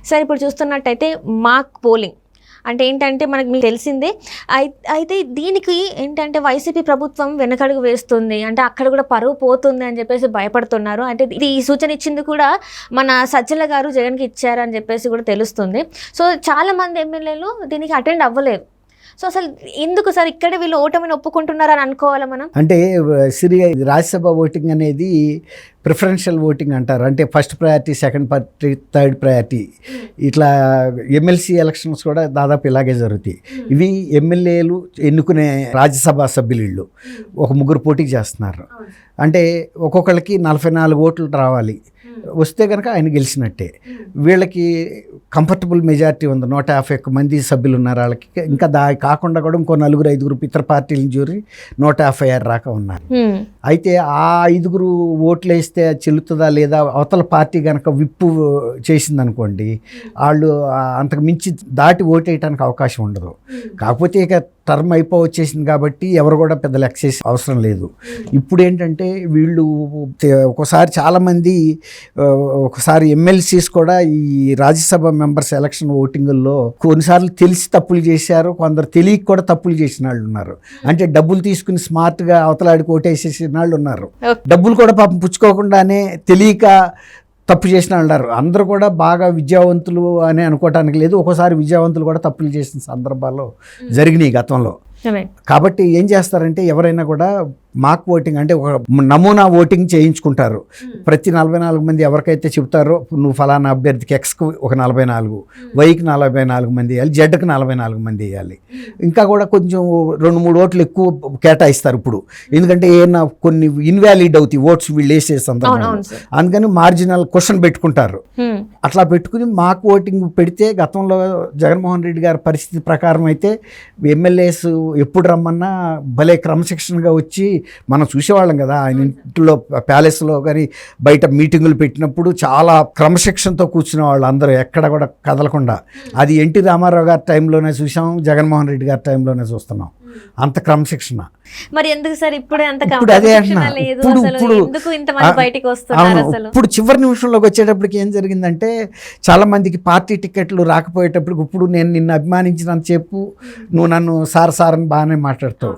Sir ఇప్పుడు చూస్తున్నట్టయితే mock polling అంటే ఏంటంటే మీకు తెలిసిందే. అయితే దీనికి ఏంటంటే వైసీపీ ప్రభుత్వం వెనకడుగు వేస్తుంది, అంటే అక్కడ కూడా పరువు పోతుంది అని చెప్పేసి భయపడుతున్నారు. అంటే ఇది ఈ సూచన ఇచ్చింది కూడా మన సజ్జల గారు జగన్కి ఇచ్చారు అని చెప్పేసి కూడా తెలుస్తుంది. సో చాలామంది ఎమ్మెల్యేలు దీనికి అటెండ్ అవ్వలేదు. సో అసలు ఎందుకు సార్ ఇక్కడ వీళ్ళు ఓటమిని ఒప్పుకుంటున్నారని అనుకోవాలి మనం? అంటే రాజ్యసభ ఓటింగ్ అనేది ప్రిఫరెన్షియల్ ఓటింగ్ అంటారు. అంటే first priority, second priority, third priority, ఇట్లా ఎమ్మెల్సీ ఎలక్షన్స్ కూడా దాదాపు ఇలాగే జరుగుతాయి. ఇవి ఎమ్మెల్యేలు ఎన్నుకునే రాజ్యసభ సభ్యులు ఒక ముగ్గురు పోటీ చేస్తున్నారు. అంటే ఒక్కొక్కరికి 44 ఓట్లు రావాలి. వస్తే కనుక ఆయన గెలిచినట్టే. వీళ్ళకి కంఫర్టబుల్ మెజారిటీ ఉంది, 151 మంది సభ్యులు ఉన్నారు వాళ్ళకి. ఇంకా కాకుండా కూడా ఇంకో 4-5 ఇతర పార్టీలను జూరి 156 దాకా ఉన్నారు. అయితే ఆ 5 ఓట్లు వేస్తే చెల్లుతుందా లేదా, అవతల పార్టీ కనుక విప్పు చేసిందనుకోండి, వాళ్ళు అంతకు మించి దాటి ఓటేయడానికి అవకాశం ఉండదు. కాకపోతే ఇక టర్మ్ వచ్చేసింది కాబట్టి ఎవరు కూడా పెద్ద లెక్క చేసే అవసరం లేదు. ఇప్పుడు ఏంటంటే వీళ్ళు ఒకసారి చాలామంది ఒకసారి ఎమ్మెల్సీస్ కూడా ఈ రాజ్యసభ మెంబర్స్ ఎలక్షన్ ఓటింగుల్లో కొన్నిసార్లు తెలిసి తప్పులు చేశారు, కొందరు తెలియక కూడా తప్పులు చేసిన వాళ్ళు ఉన్నారు. అంటే డబ్బులు తీసుకుని స్మార్ట్గా అవతలాడికి ఓటేసేసిన వాళ్ళు ఉన్నారు. డబ్బులు కూడా పాపం పుచ్చుకోకుండానే తెలియక తప్పు చేసిన వాళ్ళు. అందరూ కూడా బాగా విద్యావంతులు అని అనుకోవటానికి లేదు, ఒక్కోసారి విద్యావంతులు కూడా తప్పులు చేసిన సందర్భాల్లో జరిగినాయి గతంలో. కాబట్టి ఏం చేస్తారంటే ఎవరైనా కూడా మాక్ ఓటింగ్ అంటే ఒక నమూనా ఓటింగ్ చేయించుకుంటారు. ప్రతి 44 మంది ఎవరికైతే చెప్తారో నువ్వు ఫలానా అభ్యర్థికి ఎక్స్కి ఒక 44, వైకి 44 మంది వేయాలి, జెడ్కి 44 మంది వేయాలి. ఇంకా కూడా కొంచెం 2-3 ఓట్లు ఎక్కువ కేటాయిస్తారు ఇప్పుడు, ఎందుకంటే ఏమన్నా కొన్ని ఇన్వాలిడ్ అవుతాయి ఓట్స్ వీళ్ళు వేసే సందర్భంలో. అందుకని మార్జినల్ క్వశ్చన్ పెట్టుకుంటారు. అట్లా పెట్టుకుని మాక్ ఓటింగ్ పెడితే గతంలో జగన్మోహన్ రెడ్డి గారి పరిస్థితి ప్రకారం అయితే ఎమ్మెల్యేస్ ఎప్పుడు రమ్మన్నా భలే క్రమశిక్షణగా వచ్చి మనం చూసేవాళ్ళం కదా. ఆయన ఇంట్లో ప్యాలెస్లో కానీ బయట మీటింగులు పెట్టినప్పుడు చాలా క్రమశిక్షణతో కూర్చునే వాళ్ళు అందరూ, ఎక్కడ కూడా కదలకుండా. అది ఎన్టీ రామారావు గారి టైంలోనే చూసాం, జగన్మోహన్ రెడ్డి గారి టైంలోనే చూస్తున్నాం. అంత క్రమశిక్షణ. మరి ఎందుకు సార్ ఇప్పుడు అదే అంటున్నా. ఇప్పుడు చివరి నిమిషంలోకి వచ్చేటప్పటికి ఏం జరిగిందంటే చాలా మందికి పార్టీ టికెట్లు రాకపోయేటప్పటికి, ఇప్పుడు నేను నిన్ను అభిమానించినంత చెప్పు, నువ్వు నన్ను సార్ అని బాగానే మాట్లాడతావు.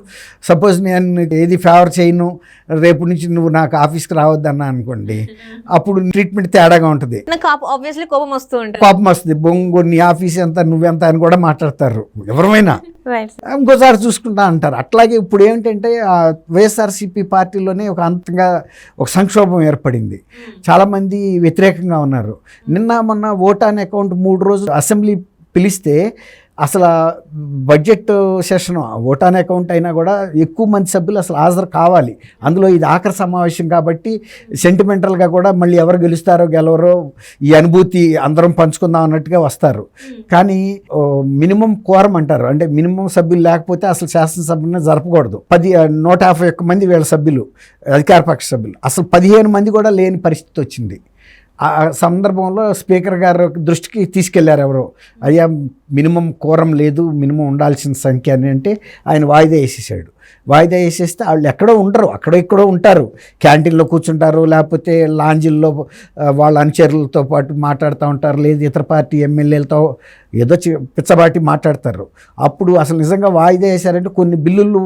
సపోజ్ నేను ఏది ఫేవర్ చేయను, రేపు నుంచి నువ్వు నాకు ఆఫీస్కి రావద్దన్నా అనుకోండి, అప్పుడు ట్రీట్మెంట్ తేడాగా ఉంటుంది, కోపం వస్తుంది. బొంగు నీ ఆఫీస్ ఎంత, నువ్వెంత అని కూడా మాట్లాడతారు ఎవరైనా. ఇంకోసారి చూసుకుంటా అంటారు. అట్లాగే ఇప్పుడు ఏంటంటే వైఎస్ఆర్సీపీ పార్టీలోనే ఒక అంతగా ఒక సంక్షోభం ఏర్పడింది. చాలామంది వ్యతిరేకంగా ఉన్నారు. నిన్న మొన్న ఓటాన్ అకౌంట్ 3 రోజులు అసెంబ్లీ పిలిస్తే అసలు బడ్జెట్ సెషన్ ఓటాన్ అకౌంట్ అయినా కూడా ఎక్కువ మంది సభ్యులు అసలు హాజరు కావాలి. అందులో ఇది ఆఖరి సమావేశం కాబట్టి సెంటిమెంటల్గా కూడా మళ్ళీ ఎవరు గెలుస్తారో గెలవరో ఈ అనుభూతి అందరం పంచుకుందాం అన్నట్టుగా వస్తారు. కానీ మినిమం కోరం అంటారు, అంటే మినిమం సభ్యులు లేకపోతే అసలు శాసనసభను జరపకూడదు. 151 మంది వీళ్ళ సభ్యులు, అధికారపక్ష సభ్యులు, అసలు 15 మంది కూడా లేని పరిస్థితి వచ్చింది. ఆ సందర్భంలో స్పీకర్ గారు దృష్టికి తీసుకెళ్లారు ఎవరో, అయ్యా మినిమం కోరం లేదు, మినిమం ఉండాల్సిన సంఖ్య అని. అంటే ఆయన వాయిదా వేసేసాడు. వాయిదా వేసేస్తే వాళ్ళు ఎక్కడో ఉండరు, ఇక్కడో ఉంటారు, క్యాంటీన్లో కూర్చుంటారు, లేకపోతే లాంజీల్లో వాళ్ళ అనుచరులతో పాటు మాట్లాడుతూ ఉంటారు, లేదు ఇతర పార్టీ ఎమ్మెల్యేలతో ఏదో పిచ్చబాటి మాట్లాడతారు. అప్పుడు అసలు నిజంగా వాయిదా వేశారంటే కొన్ని బిల్లులు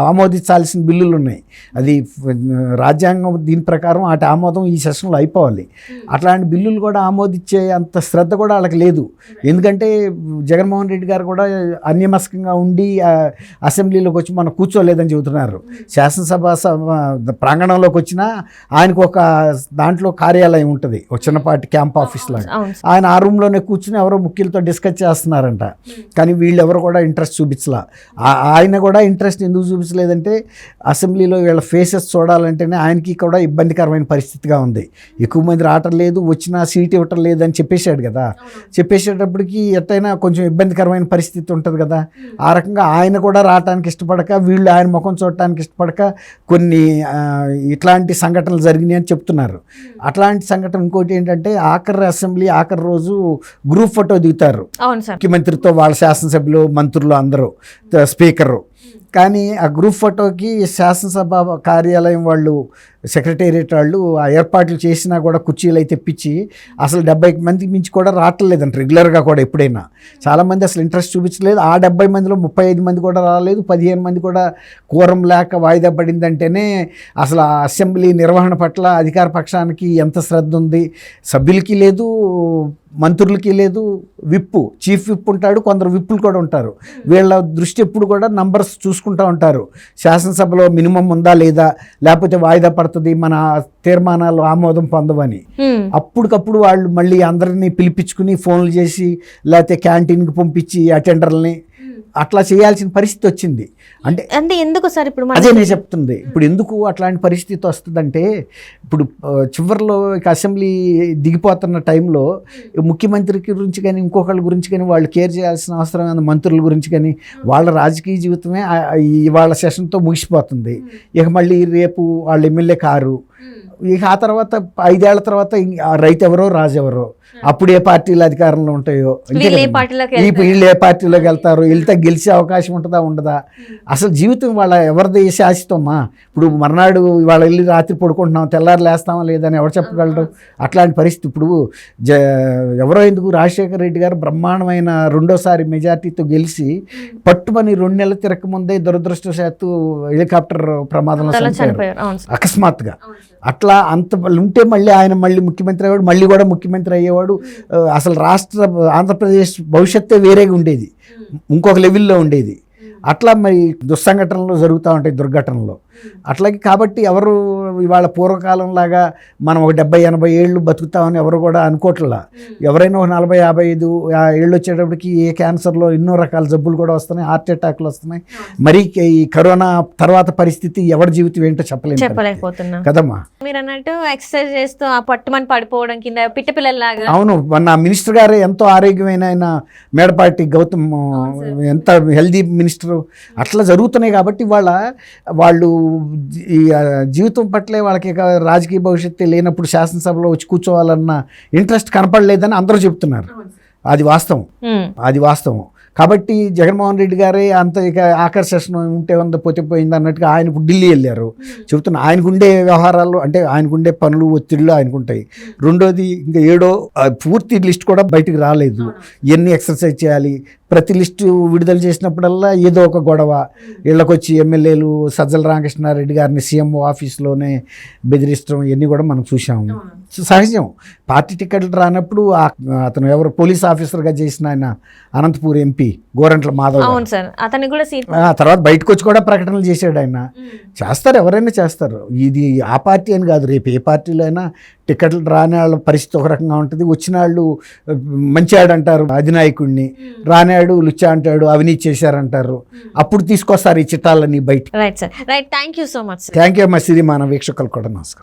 ఆమోదించాల్సిన బిల్లులు ఉన్నాయి. అది రాజ్యాంగం దీని ప్రకారం వాటి ఆమోదం ఈ సెషన్లో అయిపోవాలి. అట్లాంటి బిల్లులు కూడా ఆమోదించే అంత శ్రద్ధ కూడా వాళ్ళకి లేదు. ఎందుకంటే జగన్మోహన్ రెడ్డి గారు కూడా అన్యమస్కంగా ఉండి అసెంబ్లీలోకి వచ్చి మనం కూర్చోలేదని చెబుతున్నారు. శాసనసభ ప్రాంగణంలోకి వచ్చినా ఆయనకు ఒక దాంట్లో కార్యాలయం ఉంటుంది, ఒక చిన్నపాటి క్యాంప్ ఆఫీస్ లాగా. ఆయన ఆ రూమ్లోనే కూర్చుని ఎవరో ముఖ్యులతో డిస్కస్ చేస్తున్నారంట. కానీ వీళ్ళు ఎవరు కూడా ఇంట్రెస్ట్ చూపించలా. ఆయన కూడా ఇంట్రెస్ట్ ఎందుకు చూపించలేదంటే అసెంబ్లీలో వీళ్ళ ఫేసెస్ చూడాలంటేనే ఆయనకి కూడా ఇబ్బందికరమైన పరిస్థితిగా ఉంది. ఎక్కువ మంది రావటం లేదు, వచ్చినా సీట్ ఇవ్వటం లేదు అని చెప్పేశాడు కదా. చెప్పేసేటప్పటికి ఎట్టయినా కొంచెం ఇబ్బందికరమైన పరిస్థితి ఉంటుంది కదా. ఆ రకంగా ఆయన కూడా రావటానికి ఇష్టపడక, వీళ్ళు ఆయన ముఖం చూడటానికి ఇష్టపడక కొన్ని ఇట్లాంటి సంఘటనలు జరిగినాయి అని చెప్తున్నారు. అట్లాంటి సంఘటన ఇంకోటి ఏంటంటే ఆఖరి రోజు గ్రూప్ ఫోటో దిగుతారు ముఖ్యమంత్రితో వాళ్ళ శాసనసభ్యులు, మంత్రులు అందరూ, స్పీకరు. కానీ ఆ గ్రూప్ ఫోటోకి శాసనసభ కార్యాలయం వాళ్ళు సెక్రటేరియట్ వాళ్ళు ఆ ఏర్పాట్లు చేసినా కూడా కుర్చీలు అయితే తెప్పించి అసలు 70 మందికి మించి కూడా రావట్లేదంట రెగ్యులర్గా కూడా ఎప్పుడైనా. చాలామంది అసలు ఇంట్రెస్ట్ చూపించలేదు. ఆ 70 మందిలో 35 మంది కూడా రాలేదు, 15 మంది కూడా కోరం లేక వాయిదా పడిందంటేనే అసలు ఆ అసెంబ్లీ నిర్వహణ పట్ల అధికార పక్షానికి ఎంత శ్రద్ధ ఉంది. సభ్యులకి లేదు, మంత్రులకి లేదు. చీఫ్ విప్ ఉంటాడు, కొందరు విప్పులు కూడా ఉంటారు. వీళ్ళ దృష్టి ఎప్పుడు కూడా నంబర్స్ చూసుకుంటూ ఉంటారు. శాసనసభలో మినిమం ఉందా లేదా, లేకపోతే వాయిదా పడుతుంది, మన తీర్మానాలు ఆమోదం పొందవని. అప్పటికప్పుడు వాళ్ళు మళ్ళీ అందరినీ పిలిపించుకుని ఫోన్లు చేసి లేకపోతే క్యాంటీన్కి పంపించి అటెండర్లని అట్లా చేయాల్సిన పరిస్థితి వచ్చింది. అంటే ఎందుకు సార్ ఇప్పుడు అదే నేను చెప్తుంది. ఇప్పుడు ఎందుకు అట్లాంటి పరిస్థితి వస్తుందంటే, ఇప్పుడు చివరిలో ఇక అసెంబ్లీ దిగిపోతున్న టైంలో ముఖ్యమంత్రి గురించి కానీ ఇంకొకళ్ళ గురించి కానీ వాళ్ళు కేర్ చేయాల్సిన అవసరం ఉంది. మంత్రుల గురించి కానీ వాళ్ళ రాజకీయ జీవితమే ఇవాళ సెషన్తో ముగిసిపోతుంది. ఇక మళ్ళీ రేపు వాళ్ళ ఎమ్మెల్యే కారు, ఇక ఆ తర్వాత 5 ఏళ్ల తర్వాత రైతు ఎవరో రాజు ఎవరో, అప్పుడు ఏ పార్టీలు అధికారంలో ఉంటాయో, వీళ్ళు ఏ పార్టీలోకి వెళ్తారు, వెళ్తే గెలిచే అవకాశం ఉంటుందా ఉండదా, అసలు జీవితం వాళ్ళ ఎవరిది శాశ్వతమ్మా. ఇప్పుడు మర్నాడు వాళ్ళ వెళ్ళి రాత్రి పడుకుంటున్నాం, తెల్లారు లేస్తామా లేదని ఎవరు చెప్పగలరు? అట్లాంటి పరిస్థితి. ఇప్పుడు ఎవరో ఎందుకు రాజశేఖర రెడ్డి గారు బ్రహ్మాండమైన రెండోసారి మెజార్టీతో గెలిచి పట్టుమని 2 నెలల తిరగకముందే దురదృష్టవశాత్తు హెలికాప్టర్ ప్రమాదంలో చనిపోయారు అకస్మాత్తుగా. అట్లా అంత ఉంటే మళ్ళీ ఆయన ముఖ్యమంత్రి అయ్యేవాడు, మళ్ళీ కూడా ముఖ్యమంత్రి అయ్యేవాడు. అసలు ఆంధ్రప్రదేశ్ భవిష్యత్తే వేరేగా ఉండేది, ఇంకొక లెవెల్లో ఉండేది. అట్లా మరి దుస్సంఘటనలు జరుగుతూ ఉంటాయి, దుర్ఘటనలు అట్లాగే. కాబట్టి ఎవరు ఇవాళ పూర్వకాలంలాగా మనం ఒక 70-80 ఏళ్ళు బతుకుతామని ఎవరు కూడా అనుకోవట్లా. ఎవరైనా ఒక 40-55 ఏళ్ళు వచ్చేటప్పటికి ఏ క్యాన్సర్లో ఎన్నో రకాల జబ్బులు కూడా వస్తున్నాయి, హార్ట్ అటాక్లు వస్తున్నాయి. మరి ఈ కరోనా తర్వాత పరిస్థితి ఎవరి జీవితం ఏంటో చెప్పలేకపోతున్నాం కదమ్మా. మీరు అన్నట్టు ఎక్సర్సైజ్ చేస్తూ ఆ పట్టుమని పడిపోవడం కింద పిట్ట పిల్లల్లాగా. అవును, మన మినిస్టర్ గారే ఎంతో ఆరోగ్యమైన ఆయన మేడపాటి గౌతమ్, ఎంత హెల్దీ మినిస్టర్. అట్లా జరుగుతున్నాయి. కాబట్టి వాళ్ళు ఈ జీవితం పట్లే వాళ్ళకి రాజకీయ భవిష్యత్తు లేనప్పుడు శాసనసభలో వచ్చి కూర్చోవాలన్న ఇంట్రెస్ట్ కనపడలేదని అందరూ చెప్తున్నారు. అది వాస్తవం. కాబట్టి జగన్మోహన్ రెడ్డి గారే అంత ఇక ఆకర్షణ ఉంటే ఉందో పోతే పోయింది అన్నట్టుగా ఆయన ఇప్పుడు ఢిల్లీ వెళ్ళారు. చెబుతున్నా ఆయనకుండే వ్యవహారాలు అంటే ఆయనకుండే పనులు ఒత్తిళ్ళు ఆయనకుంటాయి. రెండోది ఇంకా పూర్తి లిస్ట్ కూడా బయటకు రాలేదు. ఎన్ని ఎక్సర్సైజ్ చేయాలి, ప్రతి లిస్టు విడుదల చేసినప్పుడల్లా ఏదో ఒక గొడవ. ఇళ్ళకొచ్చి ఎమ్మెల్యేలు సజ్జల రామకృష్ణారెడ్డి గారిని సీఎంఓ ఆఫీస్లోనే బెదిరిస్తాం, ఇవన్నీ కూడా మనం చూసాము. సహజం. పార్టీ టికెట్లు రానప్పుడు అతను ఎవరు పోలీస్ ఆఫీసర్గా చేసిన ఆయన అనంతపూర్ ఎంపీ గోరంట్ల మాధవ్, తర్వాత బయటకు వచ్చి కూడా ప్రకటనలు చేశాడు ఆయన. చేస్తారు, ఎవరైనా చేస్తారు. ఇది ఆ పార్టీ అని కాదు, రేపు ఏ పార్టీలో అయినా టికెట్లు రాని వాళ్ళ పరిస్థితి ఒక రకంగా ఉంటుంది. వచ్చిన వాళ్ళు మంచివాడు అంటారు అధినాయకుడిని, రానాడు లుచ్చా అంటాడు, అవినీతి చేశారంటారు. అప్పుడు తీసుకొస్తారు ఈ చిట్టాలన్నీ బయట. Right sir, right. Thank you so much. Thank you అమ్మా. సిరి మన వీక్షకులు కూడా నమస్కారం.